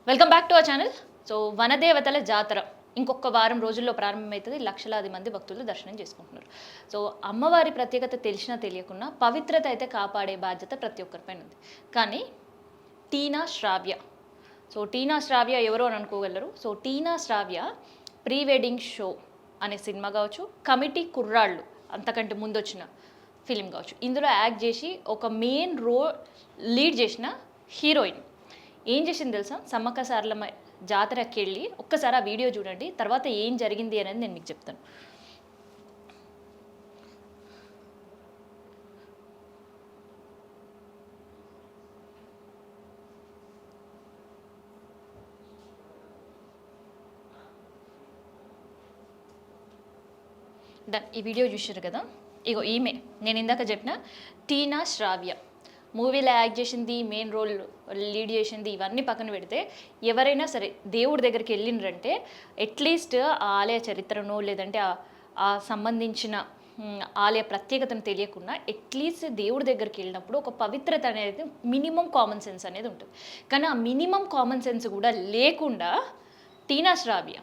Welcome back to our channel. So వనదేవతల జాతర ఇంకొక వారం రోజుల్లో ప్రారంభమవుతుంది. లక్షలాది మంది భక్తులు దర్శనం చేసుకుంటున్నారు. సో అమ్మవారి ప్రత్యేకత తెలిసినా తెలియకున్నా పవిత్రత అయితే కాపాడే బాధ్యత ప్రతి ఒక్కరిపైన ఉంది. కానీ టీనా శ్రావ్య, టీనా శ్రావ్య ఎవరో అని అనుకోగలరు. టీనా శ్రావ్య ప్రీ వెడ్డింగ్ షో అనే సినిమా కావచ్చు, కమిటీ కుర్రాళ్ళు అంతకంటే ముందు వచ్చిన ఫిలిం కావచ్చు, ఇందులో యాక్ట్ చేసి ఒక మెయిన్ రోల్ లీడ్ చేసిన హీరోయిన్. ఏం చేసింది తెలుసా? సమ్మక్క సారలమ్మ జాతరకి వెళ్ళి ఒక్కసారి ఆ వీడియో చూడండి, తర్వాత ఏం జరిగింది అనేది నేను మీకు చెప్తాను. డన్. ఈ వీడియో చూసారు కదా, ఇగో ఈమె నేను ఇందాక చెప్పిన టీనా శ్రావ్య. మూవీలో యాక్ట్ చేసింది, మెయిన్ రోల్ లీడ్ చేసింది, ఇవన్నీ పక్కన పెడితే ఎవరైనా సరే దేవుడి దగ్గరికి వెళ్ళిండ్రంటే అట్లీస్ట్ ఆ ఆలయ చరిత్రనో లేదంటే ఆ సంబంధించిన ఆలయ ప్రత్యేకతను తెలియకుండా అట్లీస్ట్ దేవుడి దగ్గరికి వెళ్ళినప్పుడు ఒక పవిత్రత అనేది, మినిమం కామన్ సెన్స్ అనేది ఉంటుంది. కానీ ఆ మినిమం కామన్ సెన్స్ కూడా లేకుండా టీనా శ్రావ్య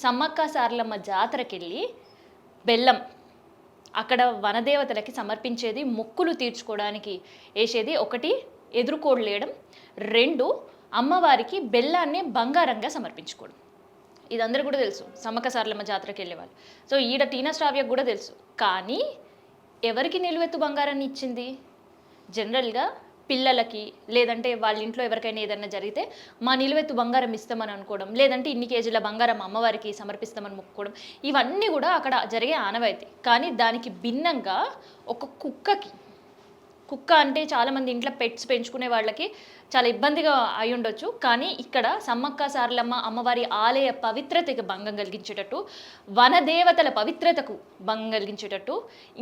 సమ్మక్క సారలమ్మ జాతరకి వెళ్ళి బెల్లం అక్కడ వనదేవతలకి సమర్పించేది, మొక్కులు తీర్చుకోవడానికి వేసేది, ఒకటి ఎదురుకోడు లేయడం, రెండు అమ్మవారికి బెల్లాన్ని బంగారంగా సమర్పించుకోవడం. ఇది అందరూ కూడా తెలుసు, సమ్మక్క సారలమ్మ జాతరకి వెళ్ళేవాళ్ళు. ఈడ టీనా శ్రావ్యకు కూడా తెలుసు. కానీ ఎవరికి నిలువెత్తు బంగారాన్ని ఇచ్చింది? జనరల్గా పిల్లలకి, లేదంటే వాళ్ళ ఇంట్లో ఎవరికైనా ఏదైనా జరిగితే మా నిలువెత్తు బంగారం ఇస్తామని అనుకోవడం, లేదంటే ఇన్ని కేజీల బంగారం అమ్మవారికి సమర్పిస్తామని మొక్కుకోవడం, ఇవన్నీ కూడా అక్కడ జరిగే ఆనవాయితీ. కానీ దానికి భిన్నంగా ఒక కుక్క అంటే చాలామంది ఇంట్లో పెట్స్ పెంచుకునే వాళ్ళకి చాలా ఇబ్బందిగా అయి ఉండొచ్చు. కానీ ఇక్కడ సమ్మక్క సారలమ్మ అమ్మవారి ఆలయ పవిత్రతకు భంగం కలిగించేటట్టు, వనదేవతల పవిత్రతకు భంగం కలిగించేటట్టు,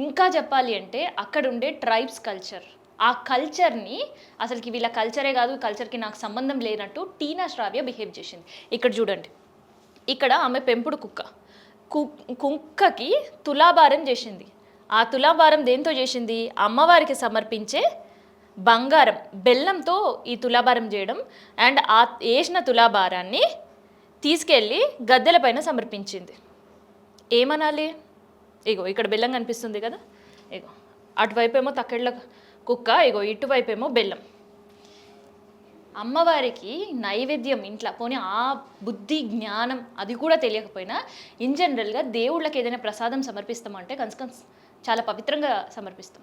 ఇంకా చెప్పాలి అంటే అక్కడ ఉండే ట్రైబ్స్ కల్చర్, ఆ కల్చర్ని అసలుకి వీళ్ళ కల్చరే కాదు, కల్చర్కి నాకు సంబంధం లేనట్టు టీనా శ్రావ్య బిహేవ్ చేసింది. ఇక్కడ చూడండి, ఇక్కడ ఆమె పెంపుడు కుక్కకి తులాభారం చేసింది. ఆ తులాభారం దేంతో చేసింది? అమ్మవారికి సమర్పించే బంగారం, బెల్లంతో ఈ తులాభారం చేయడం. అండ్ ఆ వేసిన తులాభారాన్ని తీసుకెళ్ళి గద్దెల పైన సమర్పించింది. ఏమనాలి? ఇగో ఇక్కడ బెల్లం కనిపిస్తుంది కదా, ఇగో అటువైపు ఏమో తక్కెళ్ళ కుక్క, ఇగో ఇటువైపు ఏమో బెల్లం. అమ్మవారికి నైవేద్యం ఇంట్లో పోనీ ఆ బుద్ధి జ్ఞానం అది కూడా తెలియకపోయినా ఇన్ జనరల్గా దేవుళ్ళకి ఏదైనా ప్రసాదం సమర్పిస్తామంటే కనుక చాలా పవిత్రంగా సమర్పిస్తాం.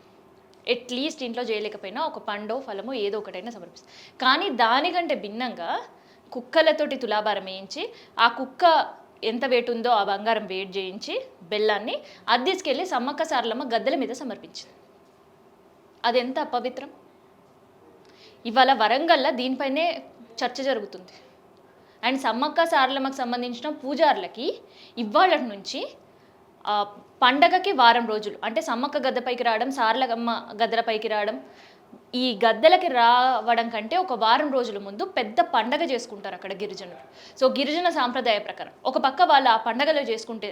అట్లీస్ట్ ఇంట్లో చేయలేకపోయినా ఒక పండో ఫలమో ఏదో ఒకటైనా సమర్పిస్తాం. కానీ దానికంటే భిన్నంగా కుక్కలతోటి తులాభారం వేయించి, ఆ కుక్క ఎంత వెయిట్ ఉందో ఆ బంగారం వెయిట్ చేయించి బెల్లాన్ని అది తీసుకెళ్ళి సమ్మక్క సారలమ్మ గద్దెల మీద సమర్పించింది. అది ఎంత అపవిత్రం! ఇవాళ వరంగల్లో దీనిపైనే చర్చ జరుగుతుంది. అండ్ సమ్మక్క సారలమ్మకు సంబంధించిన పూజారులకి ఇవాళ నుంచి పండగకి వారం రోజులు, అంటే సమ్మక్క గద్దెపైకి రావడం, సారలమ్మ గద్దెలపైకి రావడం, ఈ గద్దెలకి రావడం కంటే ఒక వారం రోజుల ముందు పెద్ద పండగ చేసుకుంటారు అక్కడ గిరిజనులు. గిరిజన సాంప్రదాయ ప్రకారం ఒక పక్క వాళ్ళు ఆ పండగలో చేసుకుంటే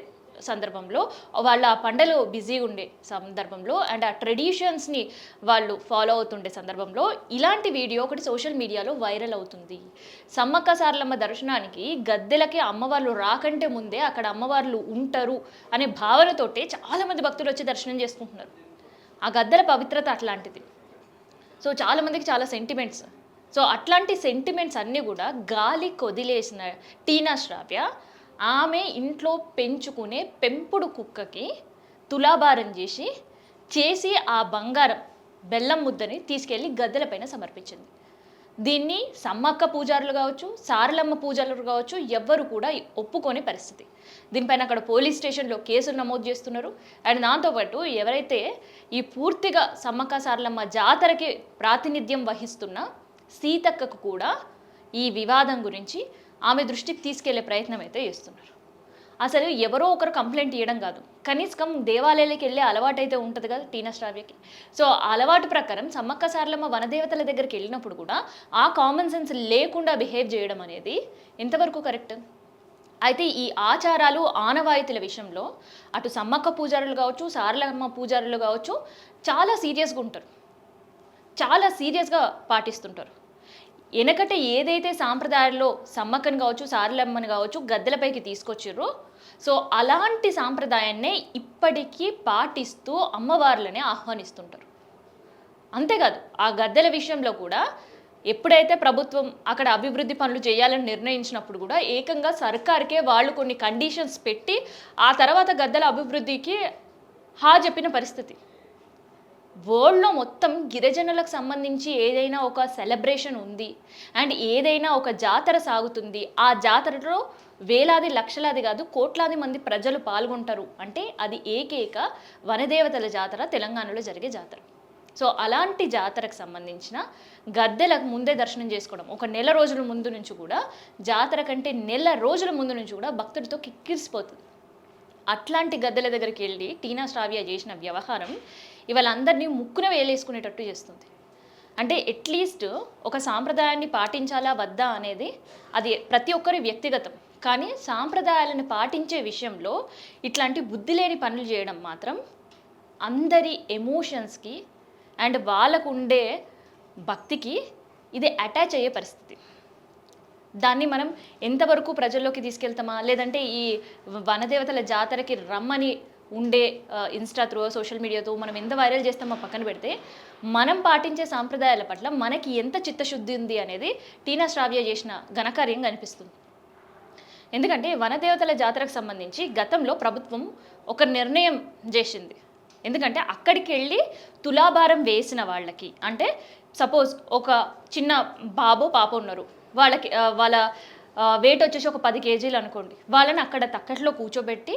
సందర్భంలో, వాళ్ళు ఆ పండగలో బిజీగా ఉండే సందర్భంలో, అండ్ ఆ ట్రెడిషన్స్ని వాళ్ళు ఫాలో అవుతుండే సందర్భంలో ఇలాంటి వీడియో ఒకటి సోషల్ మీడియాలో వైరల్ అవుతుంది. సమ్మక్క సారలమ్మ దర్శనానికి గద్దెలకి అమ్మవార్లు రాకంటే ముందే అక్కడ అమ్మవార్లు ఉంటారు అనే భావనతోటే చాలామంది భక్తులు వచ్చి దర్శనం చేసుకుంటున్నారు. ఆ గద్దెల పవిత్రత అట్లాంటిది. చాలామందికి చాలా సెంటిమెంట్స్. అట్లాంటి సెంటిమెంట్స్ అన్నీ కూడా గాలి కొదిలేసిన టీనా శ్రావ్య ఆమె ఇంట్లో పెంచుకునే పెంపుడు కుక్కకి తులాభారం చేసి ఆ బంగారం బెల్లం ముద్దని తీసుకెళ్ళి గద్దెలపైన సమర్పించింది. దీన్ని సమ్మక్క పూజారులు కావచ్చు, సారలమ్మ పూజారులు కావచ్చు, ఎవ్వరు కూడా ఒప్పుకోని పరిస్థితి. దీనిపైన అక్కడ పోలీస్ స్టేషన్లో కేసులు నమోదు చేస్తున్నారు. అండ్ దాంతోపాటు ఎవరైతే ఈ పూర్తిగా సమ్మక్క సారలమ్మ జాతరకి ప్రాతినిధ్యం వహిస్తున్న సీతక్కకు కూడా ఈ వివాదం గురించి ఆమె దృష్టికి తీసుకెళ్లే ప్రయత్నం అయితే చేస్తున్నారు. అసలు ఎవరో ఒకరు కంప్లైంట్ ఇవ్వడం కాదు, కనీసం దేవాలయాలకు వెళ్ళే అలవాటు అయితే ఉంటుంది కదా టీనా శ్రావ్యకి. ఆ అలవాటు ప్రకారం సమ్మక్క సారలమ్మ వనదేవతల దగ్గరికి వెళ్ళినప్పుడు కూడా ఆ కామన్ సెన్స్ లేకుండా బిహేవ్ చేయడం అనేది ఎంతవరకు కరెక్ట్? అయితే ఈ ఆచారాలు ఆనవాయితీల విషయంలో అటు సమ్మక్క పూజారులు కావచ్చు, సారలమ్మ పూజారులు కావచ్చు చాలా సీరియస్గా ఉంటారు, చాలా సీరియస్గా పాటిస్తుంటారు. వెనకట ఏదైతే సాంప్రదాయాల్లో సమ్మక్కని కావచ్చు, సారలమ్మని కావచ్చు గద్దెలపైకి తీసుకొచ్చిర్రో, సో అలాంటి సాంప్రదాయాన్నే ఇప్పటికీ పాటిస్తూ అమ్మవార్లనే ఆహ్వానిస్తుంటారు. అంతేకాదు ఆ గద్దెల విషయంలో కూడా ఎప్పుడైతే ప్రభుత్వం అక్కడ అభివృద్ధి పనులు చేయాలని నిర్ణయించినప్పుడు కూడా ఏకంగా సర్కార్కే వాళ్ళు కొన్ని కండిషన్స్ పెట్టి ఆ తర్వాత గద్దెల అభివృద్ధికి చెప్పిన పరిస్థితి. వరల్డ్లో మొత్తం గిరిజనులకు సంబంధించి ఏదైనా ఒక సెలబ్రేషన్ ఉంది అండ్ ఏదైనా ఒక జాతర సాగుతుంది, ఆ జాతరలో వేలాది లక్షలాది కాదు కోట్లాది మంది ప్రజలు పాల్గొంటారు అంటే అది ఏకైక వనదేవతల జాతర తెలంగాణలో జరిగే జాతర. సో అలాంటి జాతరకు సంబంధించిన గద్దెలకు ముందే దర్శనం చేసుకోవడం, ఒక నెల రోజుల ముందు నుంచి కూడా, జాతర కంటే నెల రోజుల ముందు నుంచి కూడా భక్తుడితో కిక్కిరిసిపోతుంది. అట్లాంటి గద్దెల దగ్గరికి వెళ్ళి టీనా శ్రావ్య చేసిన వ్యవహారం ఇవాళ అందరినీ ముక్కున వేలేసుకునేటట్టు చేస్తుంది. అంటే అట్లీస్ట్ ఒక సాంప్రదాయాన్ని పాటించాలా వద్దా అనేది అది ప్రతి ఒక్కరి వ్యక్తిగతం, కానీ సాంప్రదాయాలను పాటించే విషయంలో ఇట్లాంటి బుద్ధి లేని పనులు చేయడం మాత్రం అందరి ఎమోషన్స్కి అండ్ వాళ్ళకు ఉండే భక్తికి ఇది అటాచ్ అయ్యే పరిస్థితి. దాన్ని మనం ఎంతవరకు ప్రజల్లోకి తీసుకెళ్తామా, లేదంటే ఈ వనదేవతల జాతరకి రమ్మని ఉండే ఇన్స్టా త్రూ సోషల్ మీడియాతో మనం ఎంత వైరల్ చేస్తామో పక్కన పెడితే, మనం పాటించే సాంప్రదాయాల పట్ల మనకి ఎంత చిత్తశుద్ధి ఉంది అనేది టీనా శ్రావ్య చేసిన ఘనకార్యం కనిపిస్తుంది. ఎందుకంటే వనదేవతల జాతరకు సంబంధించి గతంలో ప్రభుత్వం ఒక నిర్ణయం చేసింది. ఎందుకంటే అక్కడికి వెళ్ళి తులాభారం వేసిన వాళ్ళకి, అంటే సపోజ్ ఒక చిన్న బాబో పాప ఉన్నారు, వాళ్ళకి వాళ్ళ వెయిట్ వచ్చేసి ఒక 10 కేజీలు అనుకోండి, వాళ్ళని అక్కడ తక్కట్లో కూర్చోబెట్టి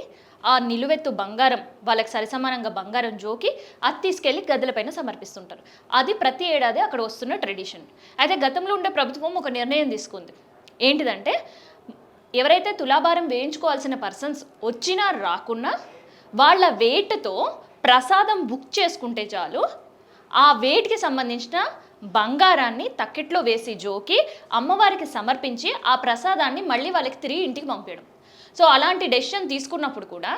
ఆ నిలువెత్తు బంగారం వాళ్ళకి సరిసమానంగా బంగారం జోకి అది తీసుకెళ్ళి గద్దెలపైన సమర్పిస్తుంటారు. అది ప్రతి ఏడాది అక్కడ వస్తున్న ట్రెడిషన్. అయితే గతంలో ఉండే ప్రభుత్వం ఒక నిర్ణయం తీసుకుంది. ఏంటిదంటే ఎవరైతే తులాభారం వేయించుకోవాల్సిన పర్సన్స్ వచ్చినా రాకున్నా వాళ్ళ వెయిట్తో ప్రసాదం బుక్ చేసుకుంటే చాలు, ఆ వెయిట్కి సంబంధించిన బంగారాన్ని తక్కెట్లో వేసి జోకి అమ్మవారికి సమర్పించి ఆ ప్రసాదాన్ని మళ్ళీ వాళ్ళకి తిరిగి ఇంటికి పంపించడం. సో అలాంటి డెసిషన్ తీసుకున్నప్పుడు కూడా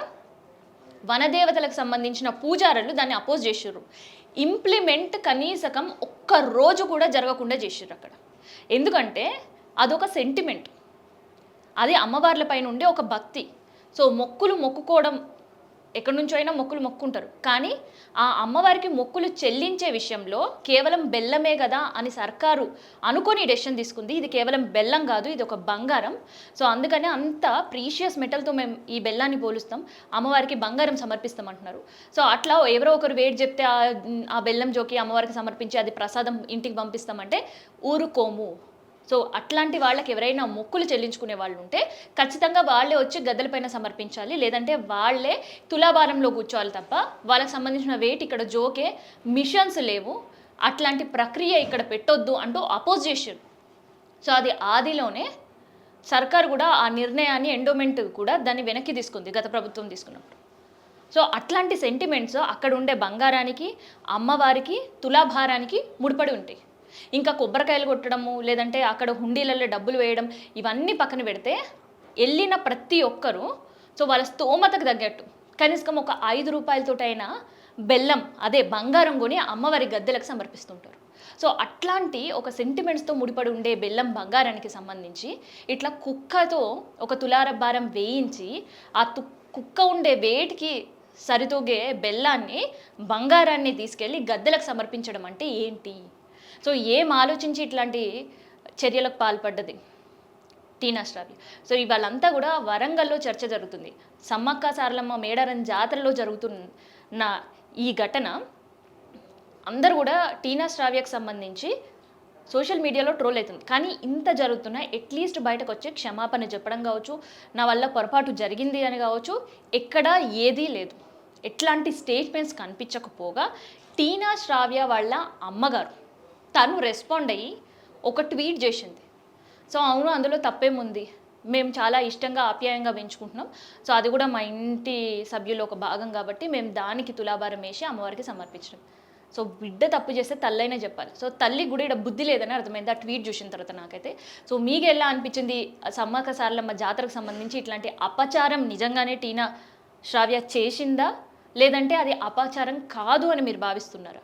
వనదేవతలకు సంబంధించిన పూజారులు దాన్ని అపోజ్ చేసిర్రు. ఇంప్లిమెంట్ కనీసకం ఒక్క రోజు కూడా జరగకుండా చేసిర్రు అక్కడ. ఎందుకంటే అదొక సెంటిమెంట్, అది అమ్మవార్ల పైన ఉండే ఒక భక్తి. సో మొక్కులు మొక్కుకోవడం ఎక్కడి నుంచో అయినా మొక్కులు మొక్కుంటారు, కానీ ఆ అమ్మవారికి మొక్కులు చెల్లించే విషయంలో కేవలం బెల్లమే కదా అని సర్కారు అనుకొని డెసిషన్ తీసుకుంది. ఇది కేవలం బెల్లం కాదు, ఇది ఒక బంగారం. సో అందుకనే అంత ప్రీషియస్ మెటల్తో మేము ఈ బెల్లాన్ని పోలుస్తాం, అమ్మవారికి బంగారం సమర్పిస్తాం అంటున్నారు. సో అట్లా ఎవరో ఒకరు వెయిట్ చెప్తే ఆ బెల్లం జోకి అమ్మవారికి సమర్పించి అది ప్రసాదం ఇంటికి పంపిస్తామంటే ఊరుకోము. సో అట్లాంటి వాళ్ళకి ఎవరైనా మొక్కులు చెల్లించుకునే వాళ్ళు ఉంటే ఖచ్చితంగా వాళ్ళే వచ్చి గద్దెలపైన సమర్పించాలి, లేదంటే వాళ్ళే తులాభారంలో కూర్చోవాలి తప్ప వాళ్ళకి సంబంధించిన వెయిట్ ఇక్కడ జోకే మిషన్స్ లేవు, అట్లాంటి ప్రక్రియ ఇక్కడ పెట్టొద్దు అంటూ అపోజ్ చేశారు. సో అది ఆదిలోనే సర్కార్ కూడా ఆ నిర్ణయాన్ని, ఎండోమెంట్ కూడా దాన్ని వెనక్కి తీసుకుంది గత ప్రభుత్వం తీసుకున్నప్పుడు. సో అట్లాంటి సెంటిమెంట్స్ అక్కడ ఉండే బంగారానికి, అమ్మవారికి, తులాభారానికి ముడిపడి ఉంటాయి. ఇంకా కొబ్బరికాయలు కొట్టడము, లేదంటే అక్కడ హుండీలలో డబ్బులు వేయడం, ఇవన్నీ పక్కన పెడితే వెళ్ళిన ప్రతి ఒక్కరూ సో వాళ్ళ స్తోమతకు తగ్గట్టు కనీసం ఒక 5 రూపాయలతోటైనా బెల్లం, అదే బంగారం కొని అమ్మవారి గద్దెలకు సమర్పిస్తుంటారు. సో అట్లాంటి ఒక సెంటిమెంట్స్తో ముడిపడి ఉండే బెల్లం బంగారానికి సంబంధించి ఇట్లా కుక్కతో ఒక తులారభారం వేయించి ఆ కుక్క ఉండే వేటికి సరితూగే బెల్లాన్ని, బంగారాన్ని తీసుకెళ్ళి గద్దెలకు సమర్పించడం అంటే ఏంటి? సో ఏం ఆలోచించి ఇట్లాంటి చర్యలకు పాల్పడ్డది టీనా శ్రావ్య. సో ఇవాళంతా కూడా వరంగల్లో చర్చ జరుగుతుంది. సమ్మక్క సారలమ్మ మేడారం జాతరలో జరుగుతున్న ఈ ఘటన అందరూ కూడా టీనా శ్రావ్యకు సంబంధించి సోషల్ మీడియాలో ట్రోల్ అవుతుంది. కానీ ఇంత జరుగుతున్నా అట్లీస్ట్ బయటకు వచ్చి క్షమాపణ చెప్పడం కావచ్చు, నా వల్ల పొరపాటు జరిగింది అని కావచ్చు, ఎక్కడా ఏదీ లేదు. ఎట్లాంటి స్టేట్మెంట్స్ కనిపించకపోగా టీనా శ్రావ్య వాళ్ళ అమ్మగారు తను రెస్పాండ్ అయ్యి ఒక ట్వీట్ చేసింది. సో అవును, అందులో తప్పేముంది, మేము చాలా ఇష్టంగా ఆప్యాయంగా పెంచుకుంటున్నాం, సో అది కూడా మా ఇంటి సభ్యులు ఒక భాగం కాబట్టి మేము దానికి తులాభారం వేసి అమ్మవారికి సమర్పించడం. సో బిడ్డ తప్పు చేస్తే తల్లైనా చెప్పాలి. సో తల్లి కూడా ఇక్కడ బుద్ధి లేదని అర్థమైంది ఆ ట్వీట్ చూసిన తర్వాత నాకైతే. సో మీకు ఎలా అనిపించింది? సమ్మక్క సారలమ్మ జాతరకు సంబంధించి ఇట్లాంటి అపచారం నిజంగానే టీనా శ్రావ్య చేసిందా, లేదంటే అది అపచారం కాదు అని మీరు భావిస్తున్నారా?